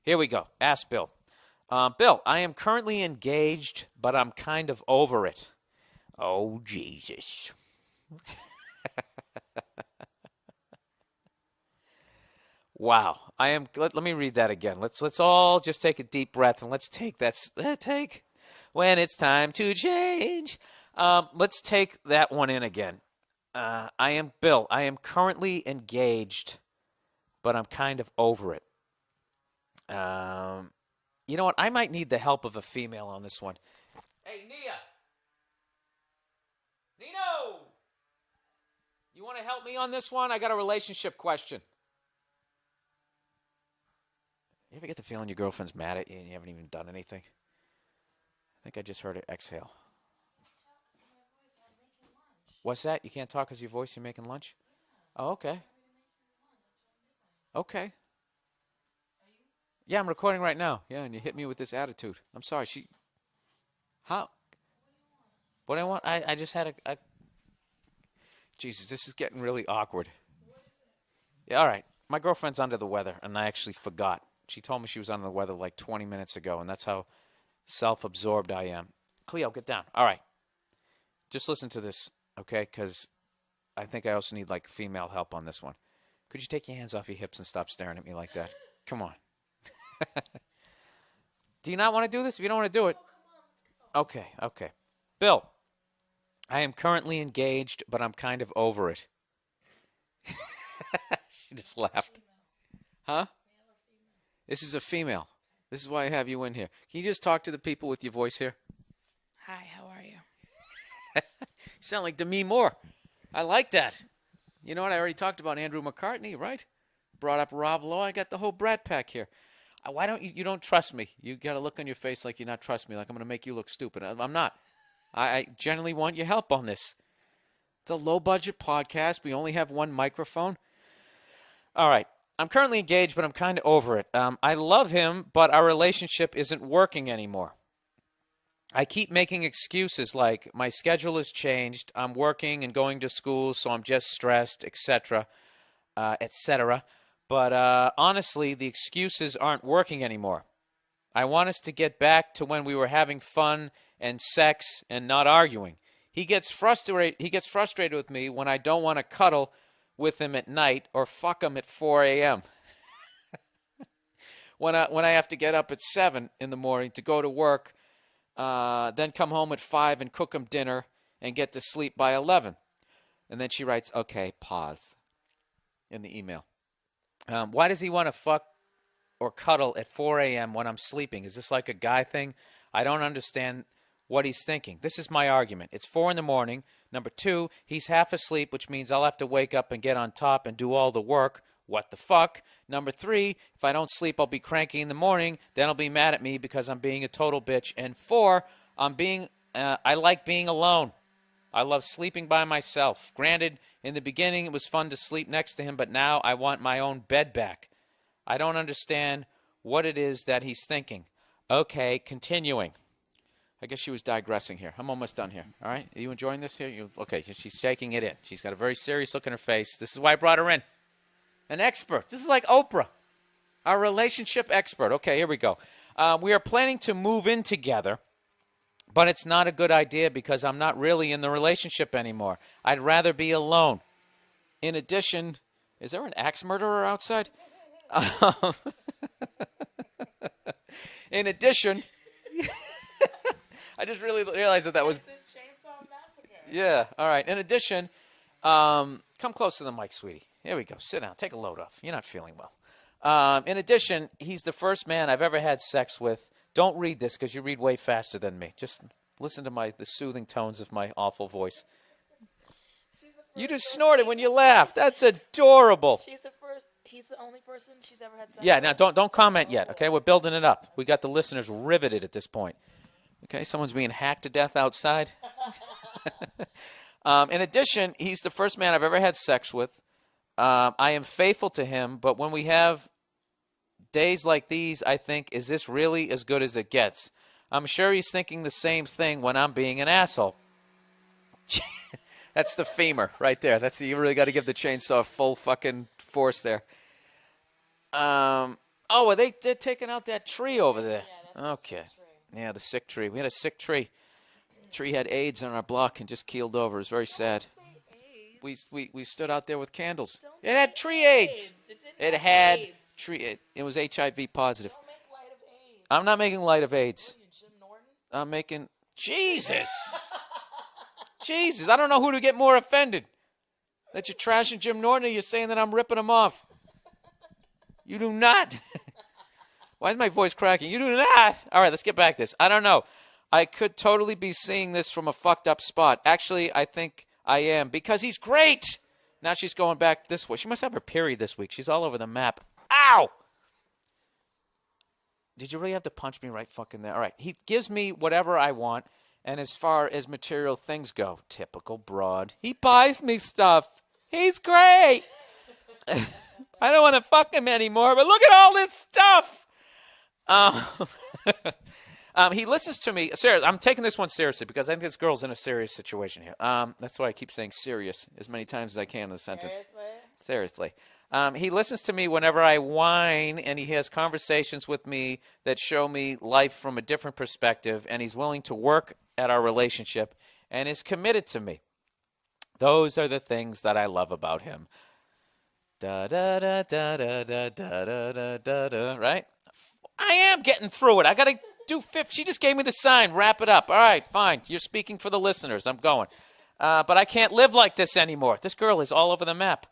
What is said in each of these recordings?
Here we go. Ask Bill. Bill, I am currently engaged, but I'm kind of over it. Oh, Jesus. Wow. Let me read that again. Let's all just take a deep breath and let's take take when it's time to change. Let's take that one in again. I am Bill. I am currently engaged, but I'm kind of over it. You know what? I might need the help of a female on this one. Hey, Nia. Nino. You want to help me on this one? I got a relationship question. You ever get the feeling your girlfriend's mad at you and you haven't even done anything? I think I just heard her exhale. What's that? You can't talk because your voice, you're making lunch? Oh, okay. Okay. Yeah, I'm recording right now. Yeah, and you hit me with this attitude. I'm sorry. How? What I want? I just had a... Jesus, this is getting really awkward. Yeah, all right. My girlfriend's under the weather, and I actually forgot. She told me she was under the weather like 20 minutes ago, and that's how self-absorbed I am. Cleo, get down. All right. Just listen to this, okay? Because I think I also need, like, female help on this one. Could you take your hands off your hips and stop staring at me like that? Come on. Do you not want to do this? If you don't want to do it. Okay. Bill, I am currently engaged, but I'm kind of over it. She just laughed. Huh? This is a female. This is why I have you in here. Can you just talk to the people with your voice here? Hi, how are you? You sound like Demi Moore. I like that. You know what? I already talked about Andrew McCartney, right? Brought up Rob Lowe. I got the whole Brat Pack here. Why don't you don't trust me? You got a look on your face like you're not trust me, like I'm going to make you look stupid. I'm not. I generally want your help on this. It's a low-budget podcast. We only have one microphone. All right. I'm currently engaged, but I'm kind of over it. I love him, but our relationship isn't working anymore. I keep making excuses like my schedule has changed, I'm working and going to school, so I'm just stressed, etc., etc. But honestly, the excuses aren't working anymore. I want us to get back to when we were having fun and sex and not arguing. He gets frustrated with me when I don't want to cuddle with him at night or fuck him at 4 a.m. when I have to get up at 7 in the morning to go to work, then come home at 5 and cook him dinner and get to sleep by 11. And then she writes, okay, pause, in the email. Why does he want to fuck or cuddle at 4 a.m. when I'm sleeping? Is this like a guy thing? I don't understand what he's thinking. This is my argument. It's 4 in the morning. Number 2, he's half asleep, which means I'll have to wake up and get on top and do all the work. What the fuck? Number 3, if I don't sleep, I'll be cranky in the morning. Then he'll be mad at me because I'm being a total bitch. And 4, I like being alone. I love sleeping by myself. Granted, in the beginning it was fun to sleep next to him, but now I want my own bed back. I don't understand what it is that he's thinking. Okay, continuing. I guess she was digressing here. I'm almost done here. All right? Are you enjoying this here? Okay, she's shaking it in. She's got a very serious look in her face. This is why I brought her in. An expert. This is like Oprah, our relationship expert. Okay, here we go. We are planning to move in together, but it's not a good idea because I'm not really in the relationship anymore. I'd rather be alone. In addition, is there an axe murderer outside? In addition, I just really realized that was... Yeah, all right. In addition, come close to the mic, sweetie. Here we go. Sit down. Take a load off. You're not feeling well. In addition, he's the first man I've ever had sex with. Don't read this because you read way faster than me. Just listen to the soothing tones of my awful voice. You just snorted when you laughed. That's adorable. He's the only person she's ever had sex with? Yeah, now don't comment yet, okay? We're building it up. We got the listeners riveted at this point. Okay, someone's being hacked to death outside. In addition, he's the first man I've ever had sex with. I am faithful to him, but when we have days like these, I think, is this really as good as it gets? I'm sure he's thinking the same thing when I'm being an asshole. That's the femur right there. You really got to give the chainsaw full fucking force there. Oh, well, they're taking out that tree over there. Yeah, that's Okay. the sick tree. Yeah, the sick tree. We had a sick tree. Tree had AIDS on our block and just keeled over. It was very sad. Don't say AIDS. We stood out there with candles. Don't It had say tree AIDS. It didn't It have had AIDS. tree. It was HIV positive. Don't make light of AIDS. I'm not making light of AIDS. What are you, Jim Norton? I'm making Jesus. Jesus, I don't know who to get more offended. That you're trashing Jim Norton or you're saying that I'm ripping him off. You do not. Why is my voice cracking? You do not. All right, let's get back to this. I don't know. I could totally be seeing this from a fucked up spot. Actually, I think I am because he's great. Now she's going back this way. She must have her period this week. She's all over the map. Ow! Did you really have to punch me right fucking there? All right. He gives me whatever I want. And as far as material things go, typical broad. He buys me stuff. He's great. I don't want to fuck him anymore, but look at all this stuff. He listens to me. Seriously, I'm taking this one seriously because I think this girl's in a serious situation here. That's why I keep saying serious as many times as I can in the sentence. Seriously. He listens to me whenever I whine, and he has conversations with me that show me life from a different perspective, and he's willing to work at our relationship and is committed to me. Those are the things that I love about him. Da da da da da da da da da da. Right? I am getting through it. I got to do 50. She just gave me the sign. Wrap it up. All right, fine. You're speaking for the listeners. I'm going. But I can't live like this anymore. This girl is all over the map.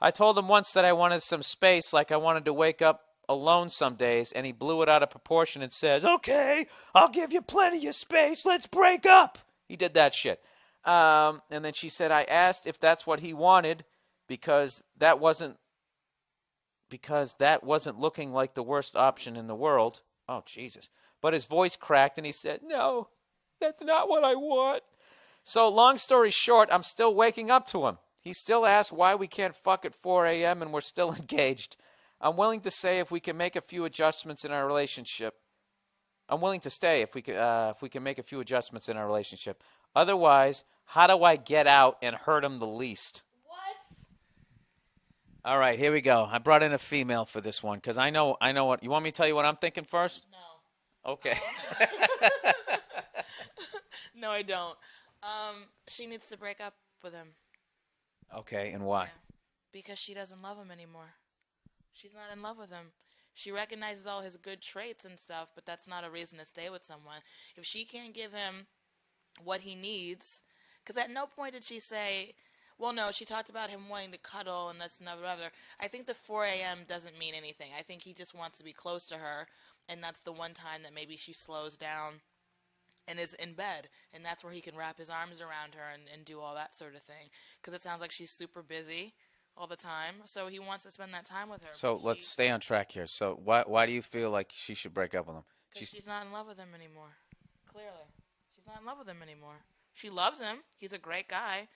I told him once that I wanted some space, like I wanted to wake up alone some days, and he blew it out of proportion and says, okay, I'll give you plenty of space. Let's break up. He did that shit. And then she said, I asked if that's what he wanted because that wasn't looking like the worst option in the world. Oh, Jesus. But his voice cracked, and he said, no, that's not what I want. So long story short, I'm still waking up to him. He still asks why we can't fuck at 4 a.m. and we're still engaged. I'm willing to say if we can make a few adjustments in our relationship. I'm willing to stay if we can make a few adjustments in our relationship. Otherwise, how do I get out and hurt him the least? What? All right, here we go. I brought in a female for this one because I know what. You want me to tell you what I'm thinking first? No. Okay. No, I don't. She needs to break up with him. Okay, and why? Yeah. Because she doesn't love him anymore. She's not in love with him. She recognizes all his good traits and stuff, but that's not a reason to stay with someone. If she can't give him what he needs, because at no point did she say, well, no, she talked about him wanting to cuddle and this and that, whatever. I think the 4 a.m. doesn't mean anything. I think he just wants to be close to her, and that's the one time that maybe she slows down and is in bed, and that's where he can wrap his arms around her and do all that sort of thing. Because it sounds like she's super busy all the time, so he wants to spend that time with her. So let's stay on track here. So why do you feel like she should break up with him? Because she's not in love with him anymore. Clearly. She's not in love with him anymore. She loves him. He's a great guy.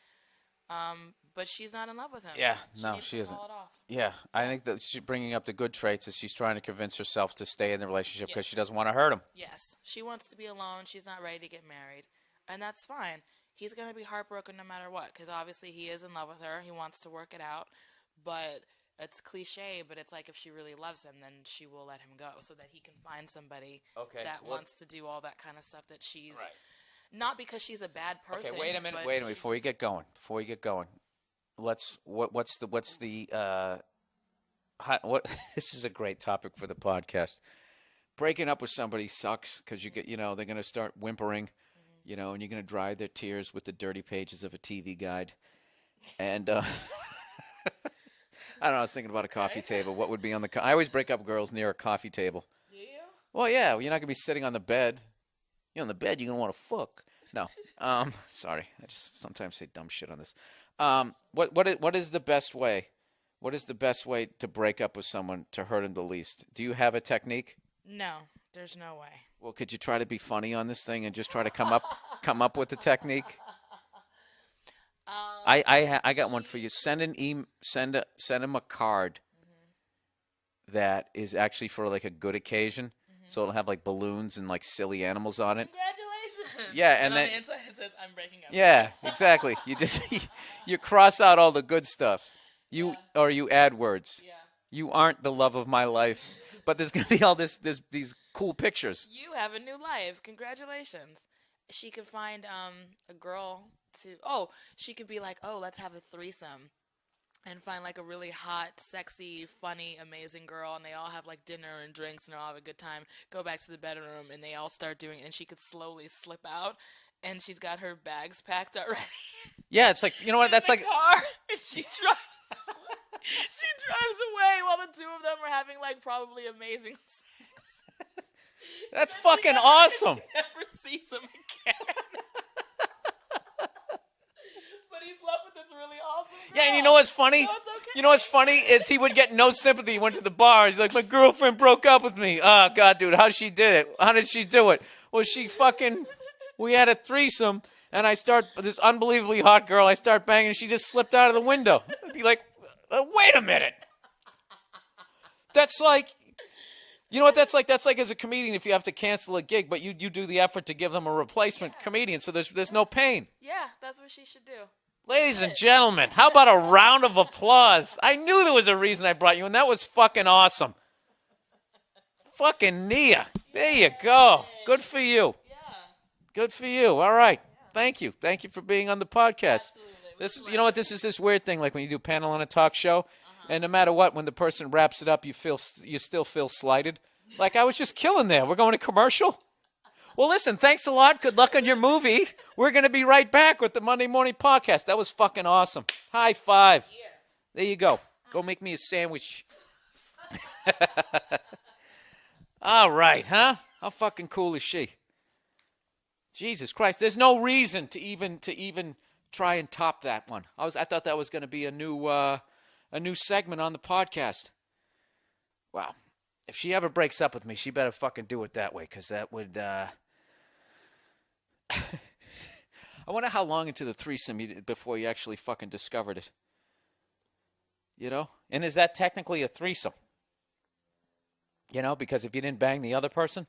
But she's not in love with him. Yeah, she isn't. Call it off. Yeah, I think that she's bringing up the good traits as she's trying to convince herself to stay in the relationship because she doesn't want to hurt him. Yes. She wants to be alone. She's not ready to get married. And that's fine. He's going to be heartbroken no matter what because obviously he is in love with her. He wants to work it out. But it's cliche, but it's like if she really loves him, then she will let him go so that he can find somebody that wants to do all that kind of stuff that she's... Right. Not because she's a bad person. Okay, wait a minute. Before we get going, what's the this is a great topic for the podcast. Breaking up with somebody sucks because they're going to start whimpering, and you're going to dry their tears with the dirty pages of a TV guide. And I don't know. I was thinking about a coffee table. What would be on the? I always break up girls near a coffee table. Do you? Well, yeah. You're not going to be sitting on the bed. You're on the bed. You're going to want to fuck. No. Sorry. I just sometimes say dumb shit on this. What is the best way? What is the best way to break up with someone to hurt him the least? Do you have a technique? No, there's no way. Well, could you try to be funny on this thing and just try to come up with a technique? I got one for you. Send him a card that is actually for like a good occasion. So it'll have like balloons and like silly animals on it. Congratulations. Yeah, and then on the inside it says I'm breaking up. Yeah, exactly. You just you cross out all the good stuff. You add words. Yeah. You aren't the love of my life. but there's gonna be all these cool pictures. You have a new life. Congratulations. She could find a girl to. Oh, she could be like, oh, let's have a threesome. And find like a really hot, sexy, funny, amazing girl, and they all have like dinner and drinks, and they all have a good time. Go back to the bedroom, and they all start doing it, and she could slowly slip out, and she's got her bags packed already. Yeah, it's like, you know what? That's in like the car, and she drives. She drives away while the two of them are having like probably amazing sex. that's fucking awesome. She never sees him again. But he's left with this really awesome girl. Yeah, and you know what's funny? So it's okay. You know what's funny is he would get no sympathy. He went to the bar. He's like, my girlfriend broke up with me. Oh, God, dude, how she did it? How did she do it? Well, we had a threesome, and this unbelievably hot girl, I start banging, and she just slipped out of the window. I'd be like, wait a minute. That's like, you know what that's like? That's like as a comedian if you have to cancel a gig, but you do the effort to give them a replacement comedian, so there's no pain. Yeah, that's what she should do. Ladies and gentlemen, how about a round of applause? I knew there was a reason I brought you, and that was fucking awesome. Fucking Nia. There you go. Good for you. Yeah. Good for you. All right. Thank you. Thank you for being on the podcast. Absolutely. You know what? This is this weird thing, like when you do panel on a talk show, and no matter what, when the person wraps it up, you still feel slighted. Like, I was just killing there. We're going to commercial? Well, listen, thanks a lot. Good luck on your movie. We're going to be right back with the Monday Morning Podcast. That was fucking awesome. High five. Yeah. There you go. Go make me a sandwich. All right, huh? How fucking cool is she? Jesus Christ. There's no reason to even try and top that one. I thought that was going to be a new segment on the podcast. Wow. If she ever breaks up with me, she better fucking do it that way, because that would, I wonder how long into the threesome before you actually fucking discovered it. You know? And is that technically a threesome? You know, because if you didn't bang the other person?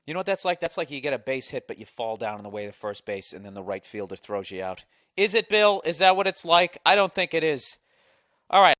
You know what that's like? That's like you get a base hit, but you fall down on the way to first base, and then the right fielder throws you out. Is it, Bill? Is that what it's like? I don't think it is. All right.